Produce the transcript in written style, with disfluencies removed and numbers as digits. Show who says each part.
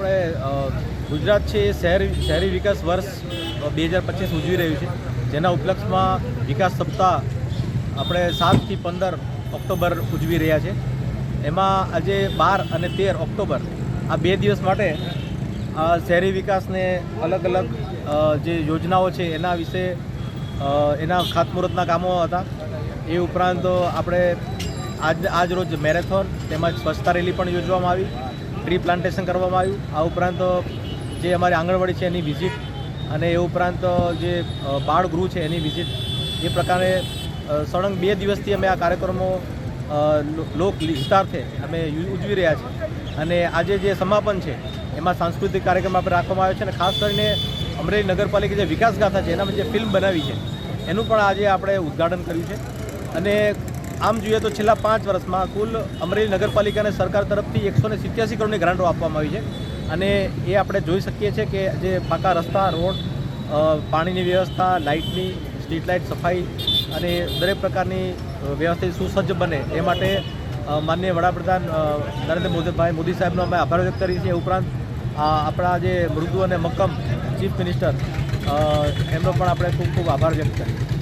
Speaker 1: આપણે ગુજરાત છે એ શહેરી વિકાસ વર્ષ 2025 ઉજવી રહ્યું છે, જેના ઉપલક્ષમાં વિકાસ સપ્તાહ આપણે 7 થી 15 ઓક્ટોબર ઉજવી રહ્યા છે। એમાં આજે 12 અને 13 ઓક્ટોબર આ 2 દિવસ માટે શહેરી વિકાસને અલગ અલગ જે યોજનાઓ છે એના વિશે એના ખાતમુહૂર્તના કામો હતા। એ ઉપરાંત આપણે આજ રોજ મેરેથોન તેમજ સ્વચ્છતા રેલી પણ યોજવામાં આવી, ટ્રી પ્લાન્ટેશન કરવામાં આવ્યું। આ ઉપરાંત જે અમારી આંગણવાડી છે એની વિઝિટ અને એ ઉપરાંત જે બાળગૃહ છે એની વિઝિટ, એ પ્રકારે સળંગ 2 દિવસથી અમે આ કાર્યક્રમો લોક વિસ્તારથી અમે ઉજવી રહ્યા છીએ। અને આજે જે સમાપન છે એમાં સાંસ્કૃતિક કાર્યક્રમ આપણે રાખવામાં આવ્યો છે, અને ખાસ કરીને અમરેલી નગરપાલિકા જે વિકાસ ગાથા છે એનામાં જે ફિલ્મ બનાવી છે એનું પણ આજે આપણે ઉદ્ઘાટન કર્યું છે। અને આમ જોઈએ તો છેલ્લા 5 વર્ષમાં કુલ અમરેલી નગરપાલિકાને સરકાર તરફથી 187 કરોડની ગ્રાન્ટો આપવામાં આવી છે, અને એ આપણે જોઈ શકીએ છીએ કે જે પાકા રસ્તા, રોડ, પાણીની વ્યવસ્થા, લાઇટની, સ્ટ્રીટ લાઇટ, સફાઈ અને દરેક પ્રકારની વ્યવસ્થિત સુસજ્જ બને એ માટે માનનીય વડાપ્રધાન નરેન્દ્ર મોદી સાહેબનો અમે આભાર વ્યક્ત કરીએ છીએ। ઉપરાંત આપણા જે મૃદુ અને મક્કમ ચીફ મિનિસ્ટર એમનો પણ આપણે ખૂબ ખૂબ આભાર વ્યક્ત કરીએ।